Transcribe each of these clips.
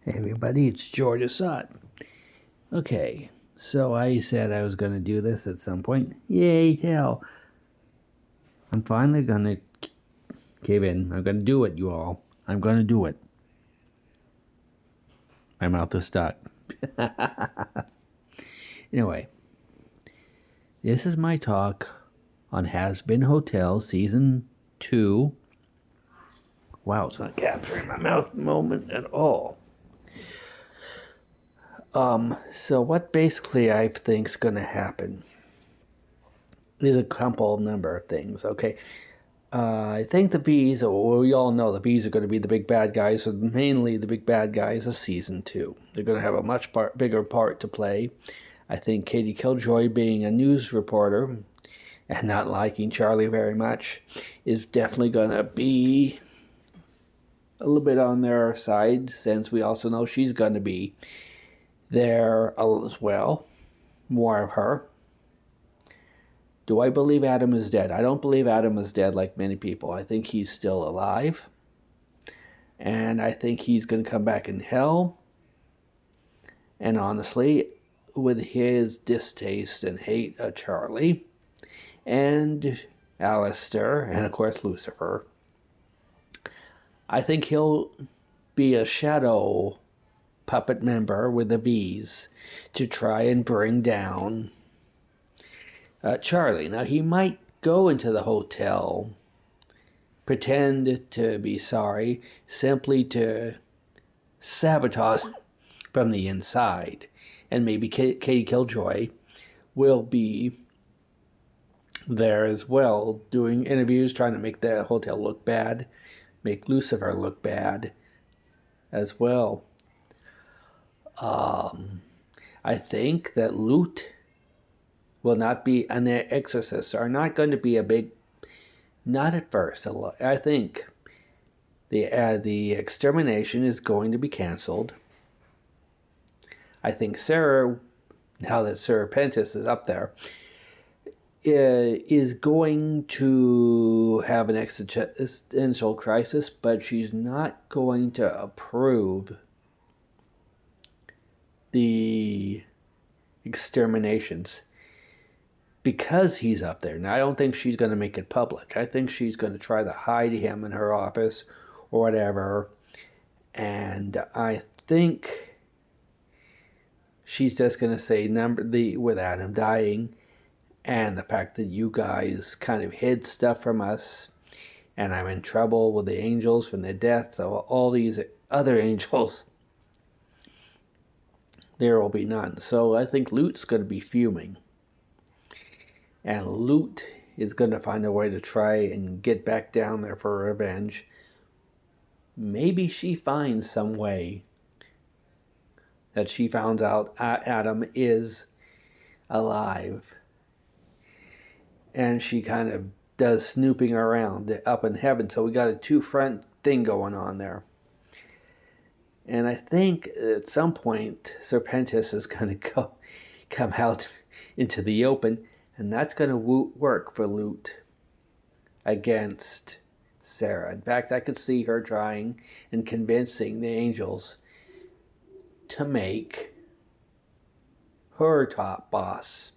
Hey everybody, it's George Assad. Okay, so I said I was going to do this at some point. Yay, hell. I'm finally going to cave in. I'm going to do it, you all. I'm going to do it. My mouth is stuck. Anyway, this is my talk on Hazbin Hotel Season 2. Wow, it's not capturing my mouth moment at all. So what basically I think's going to happen is a number of things, okay? I think the bees, we all know the bees are going to be the big bad guys, or mainly the big bad guys of season 2. They're going to have a much bigger part to play. I think Katie Killjoy, being a news reporter and not liking Charlie very much, is definitely going to be a little bit on their side, since we also know she's going to be there as well. More of her. Do I believe Adam is dead? I don't believe Adam is dead like many people. I think he's still alive. And I think he's going to come back in hell. And honestly, with his distaste and hate of Charlie and Alistair and, of course, Lucifer, I think he'll be a shadow puppet member with the V's to try and bring down Charlie. Now, he might go into the hotel, pretend to be sorry, simply to sabotage from the inside. And maybe Katie Killjoy will be there as well, doing interviews, trying to make the hotel look bad, make Lucifer look bad as well. I think that Loot will not be, and the Exorcists are not going to be a big, not at first. I think the extermination is going to be canceled. I think Sarah, now that Sarah Pentis is up there, is going to have an existential crisis, but she's not going to approve the exterminations because he's up there. Now, I don't think she's going to make it public. I think she's going to try to hide him in her office or whatever. And I think she's just going to say with Adam dying and the fact that you guys kind of hid stuff from us, and I'm in trouble with the angels from their death, so all these other angels, there will be none. So I think Loot's going to be fuming. And Loot is going to find a way to try and get back down there for revenge. Maybe she finds some way that she found out Adam is alive. And she kind of does snooping around up in heaven. So we got a two-front thing going on there. And I think at some point Serpentis is going to come out into the open, and that's going to work for Loot against Sarah. In fact, I could see her trying and convincing the angels to make her top boss.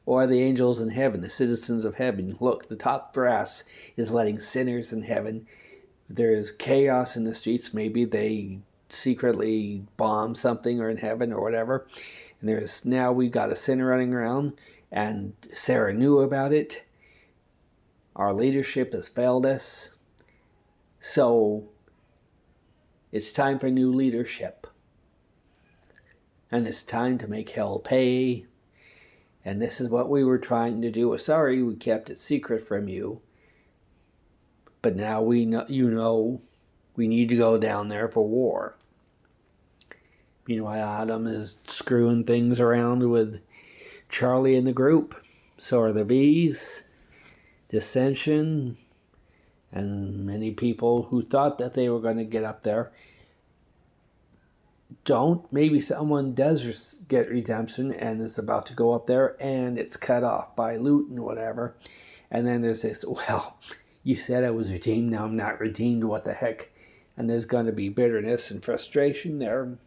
Or the angels in heaven, the citizens of heaven. Look, the top brass is letting sinners in heaven. There's chaos in the streets. Maybe they secretly bomb something or in heaven or whatever. And now we've got a sinner running around, and Sarah knew about it. Our leadership has failed us. So it's time for new leadership. And it's time to make hell pay. And this is what we were trying to do. Sorry, we kept it secret from you. But now we know we need to go down there for war. Meanwhile, Adam is screwing things around with Charlie and the group. So are the bees, dissension, and many people who thought that they were going to get up there don't. Maybe someone does get redemption and is about to go up there, and it's cut off by Loot and whatever. And then there's this, well, you said I was redeemed, now I'm not redeemed, what the heck? and there's going to be bitterness and frustration there.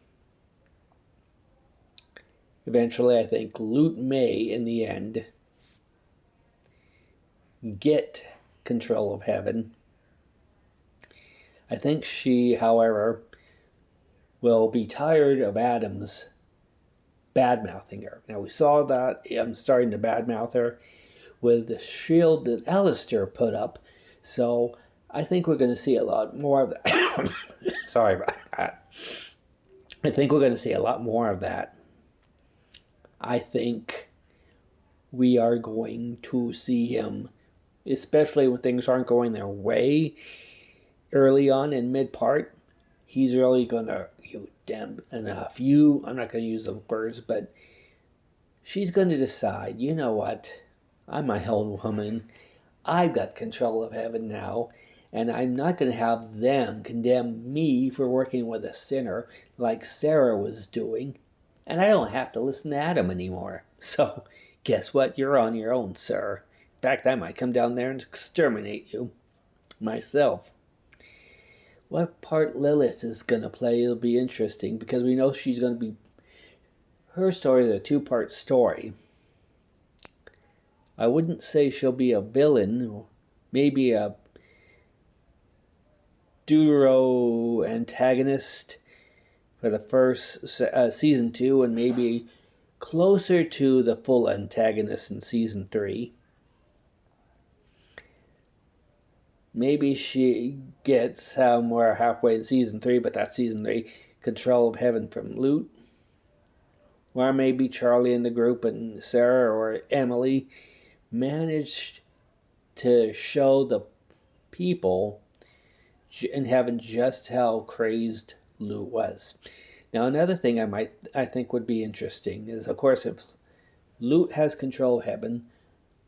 Eventually, I think Lute may, in the end, get control of heaven. I think she, however, will be tired of Adam's bad-mouthing her. Now, we saw that him starting to bad-mouth her with the shield that Alistair put up, so I think we're going to see a lot more of that. Sorry about that. I think we're going to see a lot more of that. I think we are going to see him, especially when things aren't going their way early on in mid-part. He's really going to, I'm not going to use the words, but she's going to decide, you know what, I'm my own woman. I've got control of heaven now, and I'm not going to have them condemn me for working with a sinner like Sarah was doing, and I don't have to listen to Adam anymore. So, guess what? You're on your own, sir. In fact, I might come down there and exterminate you myself. What part Lilith is going to play will be interesting, because we know she's going to be... Her story is a two-part story. I wouldn't say she'll be a villain, maybe a duo antagonist for the first season 2, and maybe closer to the full antagonist in season 3. Maybe she gets somewhere halfway in season 3, but that's season 3, control of heaven from Lute. Or maybe Charlie and the group and Sarah or Emily managed to show the people in heaven just how crazed Lute was. Now, another thing I think would be interesting is, of course, if Lute has control of heaven,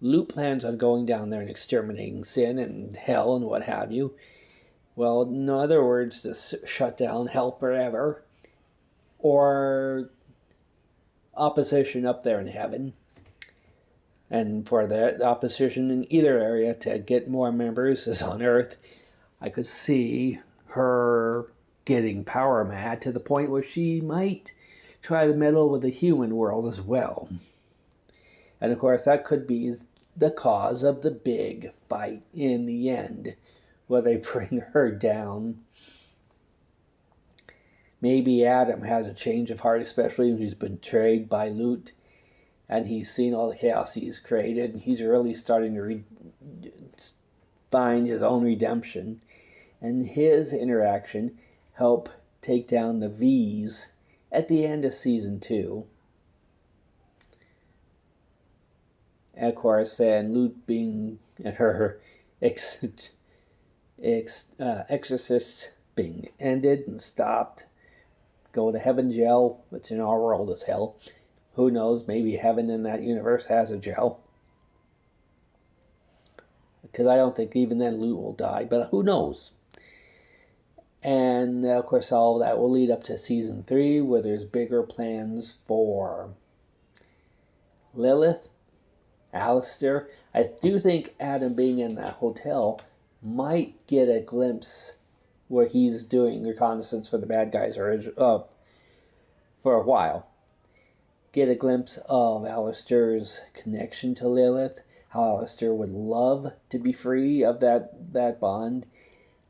Lute plans on going down there and exterminating sin and hell and what have you. Well, in other words, to shut down hell forever, or opposition up there in heaven, and for the opposition in either area to get more members as on earth. I could see her getting power mad to the point where she might try to meddle with the human world as well. And of course, that could be the cause of the big fight in the end, where they bring her down. Maybe Adam has a change of heart, especially when he's been betrayed by Lute, and he's seen all the chaos he's created, and he's really starting to find his own redemption. And his interaction help take down the V's at the end of season 2. And of course, and Lute being and her exorcist being ended and stopped, go to heaven jail, which in our world is hell. Who knows, maybe heaven in that universe has a jail. Because I don't think even then Lute will die, but who knows. And of course, all of that will lead up to season 3, where there's bigger plans for Lilith, Alistair. I do think Adam being in that hotel might get a glimpse where he's doing reconnaissance for the bad guys, or for a while. Get a glimpse of Alistair's connection to Lilith, how Alistair would love to be free of that bond.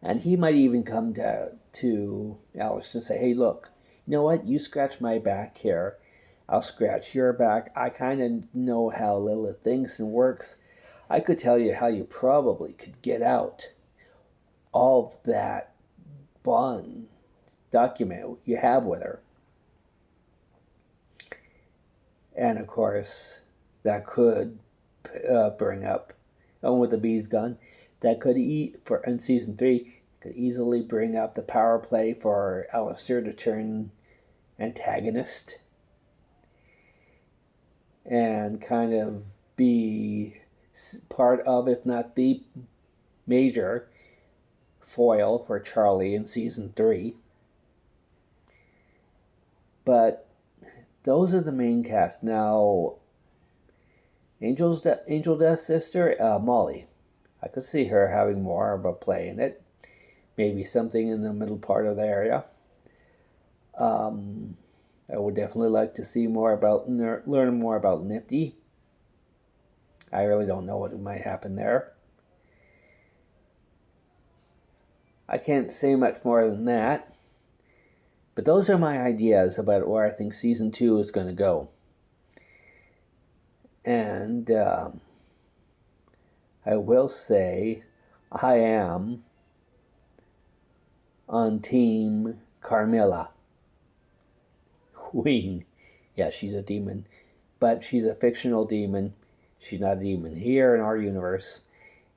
And he might even come to Alistair and say, hey, look, you know what? You scratch my back here. I'll scratch your back. I kind of know how Lilith thinks and works. I could tell you how you probably could get out of that bond document you have with her. And of course, that could bring up, with the bees gone, that could in season 3 could easily bring up the power play for Alistair to turn antagonist and kind of be part of, if not the major foil for Charlie in season 3. But those are the main cast. Now, Angel Death's sister, Molly. I could see her having more of a play in it. maybe something in the middle part of the area. I would definitely like to see more about, learn more about Nifty. I really don't know what might happen there. I can't say much more than that. But those are my ideas about where I think season 2 is going to go. And I will say I am on Team Carmilla. Queen. Yeah, she's a demon. But she's a fictional demon. She's not a demon here in our universe.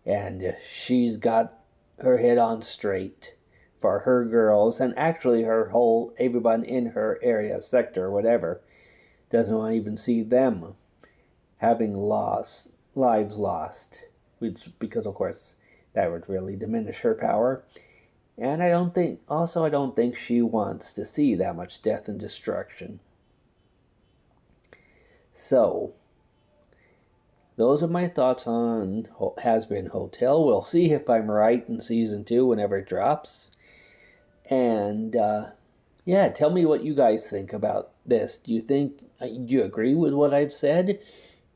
And she's got her head on straight for her girls, and actually her whole, everyone in her area, sector, whatever, doesn't want to even see them having lives lost, which, because of course that would really diminish her power. And I don't think she wants to see that much death and destruction. So those are my thoughts on Hazbin Hotel. We'll see if I'm right in season 2 whenever it drops. And yeah, tell me what you guys think about this. Do you agree with what I've said?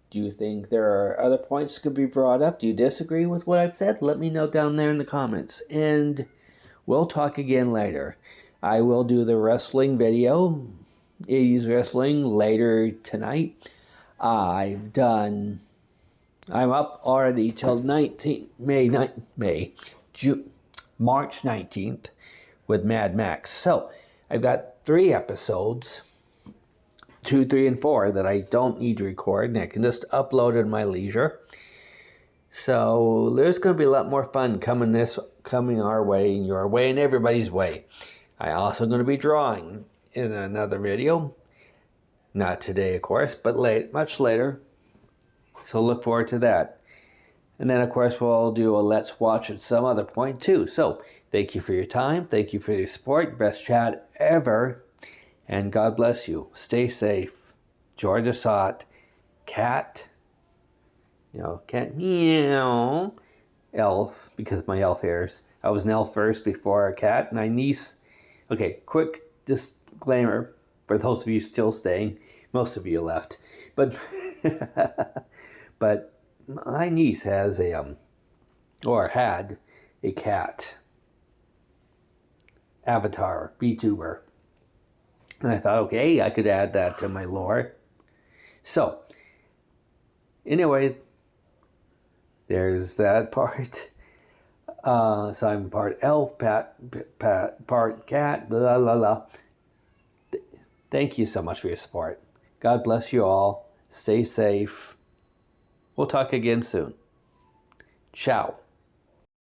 Do you think there are other points that could be brought up? Do you disagree with what I've said? Let me know down there in the comments. And we'll talk again later. I will do the wrestling video, 80s wrestling, later tonight. I'm up already till March 19th with Mad Max. So I've got 3 episodes, 2, 3, and 4 that I don't need to record, and I can just upload at my leisure. So there's going to be a lot more fun coming our way, and your way, and everybody's way. I'm also going to be drawing in another video. Not today, of course, but much later. So look forward to that. And then, of course, we'll do a Let's Watch at some other point, too. So thank you for your time. Thank you for your support. Best chat ever. And God bless you. Stay safe. Georgia Sot. Cat. Cat meow. Elf, because my elf hairs. I was an elf first before a cat. My niece. Okay, quick disclaimer for those of you still staying. Most of you left. But but my niece has had a cat avatar, VTuber. And I thought, okay, I could add that to my lore. So, anyway, there's that part. So I'm part elf, part cat, blah, blah, blah. Thank you so much for your support. God bless you all. Stay safe. We'll talk again soon. Ciao.